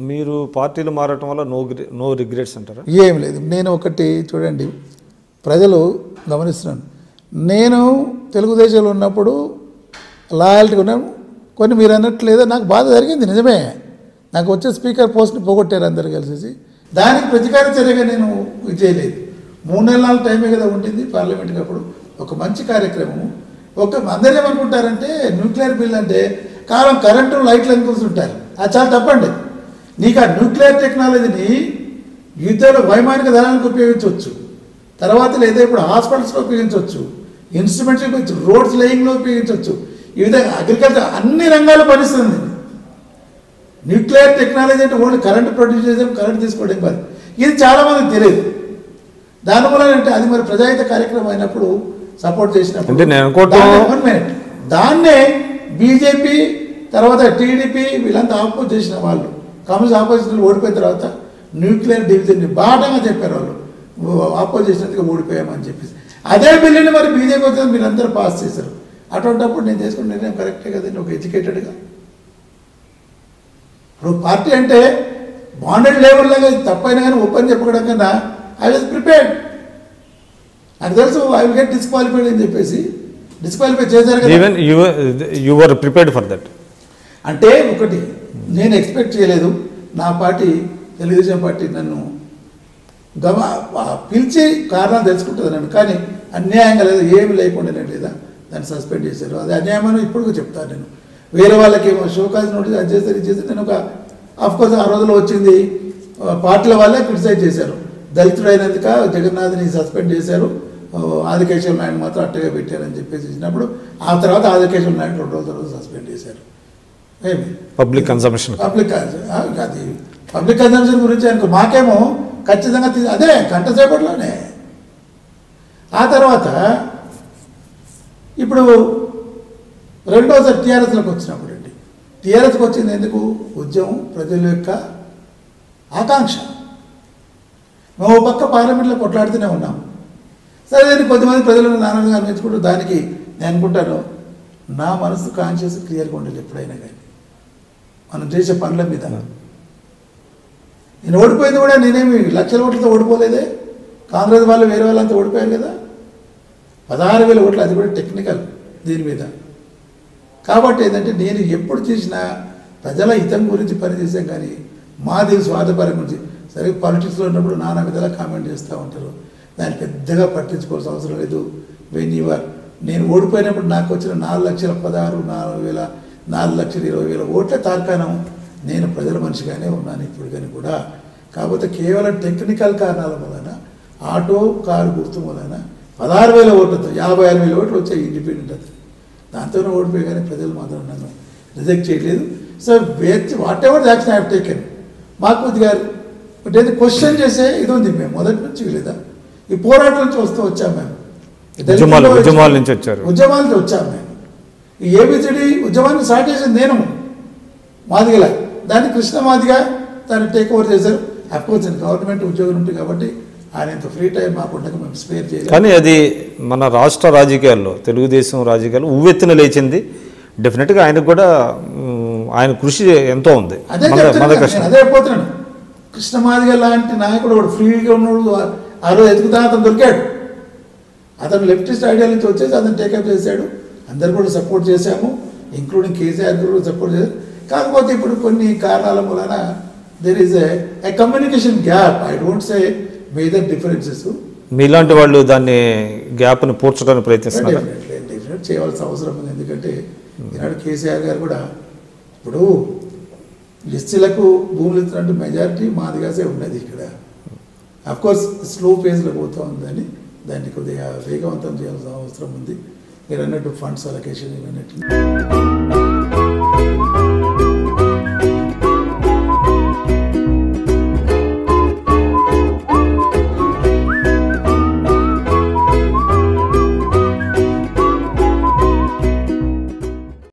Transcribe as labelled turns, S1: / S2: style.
S1: మీరు పార్టీలు మారటం వల్ల నో రిగ్రెట్స్ అంటారా?
S2: ఏం లేదు. నేను ఒకటి చూడండి, ప్రజలు గమనిస్తున్నాను. నేను తెలుగుదేశంలో ఉన్నప్పుడు లాయల్టీగా ఉన్నాను. కొన్ని మీరు అన్నట్లేదో నాకు బాధ జరిగింది, నిజమే. నాకు వచ్చే స్పీకర్ పోస్ట్ని పోగొట్టారు అందరు కలిసి. దానికి ప్రతీకార చర్యగా నేను ఇది చేయలేదు. 3 నెలల టైమే కదా ఉంటుంది పార్లమెంట్కి. అప్పుడు ఒక మంచి కార్యక్రమము. అందరూ ఏమనుకుంటారంటే న్యూక్లియర్ బిల్ అంటే కాలం కరెంటు లైట్లు అనుకుంటుంటారు. అది చాలా తప్పండి. నీకు ఆ న్యూక్లియర్ టెక్నాలజీని యుద్ధాలు వైమానిక దళానికి ఉపయోగించవచ్చు, తర్వాత లేదా ఇప్పుడు హాస్పిటల్స్లో ఉపయోగించవచ్చు, ఇన్స్ట్రుమెంట్స్ ఉపయోగించవచ్చు, రోడ్స్ లేయింగ్లో ఉపయోగించవచ్చు. ఈ విధంగా అగ్రికల్చర్ అన్ని రంగాలు పనిస్తుంది. న్యూక్లియర్ టెక్నాలజీ అంటే ఓన్లీ కరెంట్ ప్రొడ్యూస్ చేయడం, కరెంట్ తీసుకోవడం కాదు. ఇది చాలామందికి తెలియదు. దానివల్ల అంటే అది మరి ప్రజాహిత కార్యక్రమం అయినప్పుడు సపోర్ట్ చేసినప్పుడు దాన్నే బీజేపీ తర్వాత టీడీపీ వీళ్ళంతా ఆపోజ్ చేసిన వాళ్ళు, కమ్యూనిస్ట్ ఆపోజిషన్ ఓడిపోయిన తర్వాత న్యూక్లియర్ డివిజన్ని బాటంగా చెప్పారు వాళ్ళు, ఆపోజ్ చేసినందుకు ఓడిపోయామని చెప్పేసి. అదే బిల్లుని మరి బీజేపీ వచ్చింది వీళ్ళందరూ పాస్ చేశారు. అటువంటిప్పుడు నేను చేసుకున్న నిర్ణయం కరెక్టే కదండి. ఒక ఎడ్యుకేటెడ్గా ఇప్పుడు పార్టీ అంటే బాండెడ్ లెవెల్ లాగా తప్పైనా కానీ ఓపెన్ చెప్పడం కన్నా ఐ వాజ్ ప్రిపేర్డ్. నాకు తెలుసు ఐ విల్ గెట్ డిస్క్వాలిఫైడ్ అని చెప్పేసి డిస్క్వాలిఫై చేశారు కదా.
S1: You were prepared for that.
S2: అంటే ఒకటి నేను ఎక్స్పెక్ట్ చేయలేదు. నా పార్టీ తెలుగుదేశం పార్టీ నన్ను పిలిచి కారణాలు తెలుసుకుంటుంది నన్ను, కానీ అన్యాయంగా లేదా ఏమి లేకుండా లేదా దాన్ని సస్పెండ్ చేశారు. అది అన్యాయమని ఇప్పుడు చెప్తాను నేను. వేరే వాళ్ళకి ఏమో షోకాజ్ నోటీస్ అది చేస్తారు ఇది చేస్తారు. నేను ఒక ఆఫ్కోర్స్ ఆ రోజులో వచ్చింది పార్టీల వాళ్ళే క్రిటిసైజ్ చేశారు. దళితుడు అయినందుక జగన్నాథ్ని సస్పెండ్ చేశారు, ఆదికేశవ నాయుడు మాత్రం అట్టగా పెట్టారని చెప్పేసి ఇచ్చినప్పుడు ఆ తర్వాత ఆదికేశవ నాయుడు 2 రోజుల తర్వాత సస్పెండ్ చేశారు. ఏమి
S1: పబ్లిక్ కన్సంప్షన్
S2: అది పబ్లిక్ కన్సంప్షన్ గురించి అనుకో మాకేమో ఖచ్చితంగా అదే గంట సేపట్లోనే. ఆ తర్వాత ఇప్పుడు రెండోసారి టీఆర్ఎస్లోకి వచ్చినప్పుడు అండి, టీఆర్ఎస్కి వచ్చింది ఎందుకు? ఉద్యమం, ప్రజల యొక్క ఆకాంక్ష. మేము పక్క పార్లమెంట్లో కొట్లాడుతూనే ఉన్నాము. సరే దాన్ని కొద్దిమంది ప్రజలు నానాలుగా అనిపించుకుంటూ దానికి నేను అనుకుంటాను నా మనసు కాన్షియస్ క్లియర్గా ఉండాలి ఎప్పుడైనా కానీ మనం చేసే పనుల మీద. నేను ఓడిపోయింది కూడా నేనేమి లక్షల ఓట్లతో ఓడిపోలేదే. కాంగ్రెస్ వాళ్ళు వేరే వాళ్ళంతా ఓడిపోయారు కదా, 16,000 ఓట్లు. అది కూడా టెక్నికల్ దీని మీద. కాబట్టి ఏంటంటే నేను ఎప్పుడు చేసినా ప్రజల హితం గురించి పనిచేసాం, కానీ మాది స్వార్థపరం గురించి. సరే పాలిటిక్స్లో ఉన్నప్పుడు నానా విధాలా కామెంట్ చేస్తూ ఉంటారు, దాన్ని పెద్దగా పట్టించుకోవాల్సిన అవసరం లేదు. నేను ఓడిపోయినప్పుడు నాకు వచ్చిన 4,16,000 4,20,000 ఓట్ల తార్కాణం. నేను ప్రజల మనిషిగానే ఉన్నాను ఇప్పుడు కానీ కూడా. కాకపోతే కేవలం టెక్నికల్ కారణాల వలన, ఆటో కారు గుర్తు వలన 16,000 ఓట్లతో 56,000 ఓట్లు వచ్చాయి ఇండిపెండెంట్. అది దాంతోనే ఓడిపోయి, కానీ ప్రజలు మాత్రం నన్ను రిజెక్ట్ చేయలేదు. So what ever action I have taken. మాకు కొద్దిగా అంటే క్వశ్చన్ చేసే ఇది ఉంది. మేము మొదటి నుంచి లేదా ఈ పోరాటం నుంచి వచ్చాము. మేము
S1: ఉద్యమాల నుంచి
S2: వచ్చాము. మేము ఈ ఏబిసిడి ఉద్యమాన్ని స్టార్ట్ చేసింది నేను, మాదిగల. దాన్ని కృష్ణ మాదిగా దాన్ని టేక్ ఓవర్ చేశారు. అఫ్కోర్స్ గవర్నమెంట్ ఉద్యోగం ఉంటుంది కాబట్టి ఆయన ఇంత ఫ్రీ టైం మాకుండా మేము స్పేర్ చేయాలి.
S1: కానీ అది మన రాష్ట్ర రాజకీయాల్లో, తెలుగుదేశం రాజకీయాల్లో ఉవ్వెత్తున లేచింది. డెఫినెట్గా ఆయనకు కూడా ఆయన కృషి ఎంతో ఉంది.
S2: అదే అయిపోతున్నాను. కృష్ణ మాదిగ లాంటి నాయకుడు వాడు ఫ్రీగా ఉన్నాడు. ఆ రోజు ఎదుగుతా అతను దొరికాడు. అతను లెఫ్టిస్ట్ ఐడియా నుంచి వచ్చేసి అతను టేకప్ చేశాడు. అందరు కూడా సపోర్ట్ చేశాము, ఇంక్లూడింగ్ కేసీఆర్ కూడా సపోర్ట్ చేశారు. కాకపోతే ఇప్పుడు కొన్ని కారణాల వలన there is a communication gap. I don't say major differences.
S1: మీలాంటి వాళ్ళు దాన్ని గ్యాప్ని పూడ్చడానికి ప్రయత్నిస్తున్నారు.
S2: డెఫినెట్ చేయవలసిన అవసరం ఉంది. ఎందుకంటే ఈనాడు కేసీఆర్ గారు కూడా ఇప్పుడు ఎస్సీలకు భూములు ఇస్తున్నట్టు మెజారిటీ మాదిగాసే ఉన్నది ఇక్కడ. అఫ్కోర్స్ స్లో ఫేజ్లో పోతూ ఉందని దాన్ని కొద్దిగా వేగవంతం చేయాల్సిన అవసరం ఉంది. మీరు అన్నట్టు ఫండ్స్ అలొకేషన్ ఇవన్నీ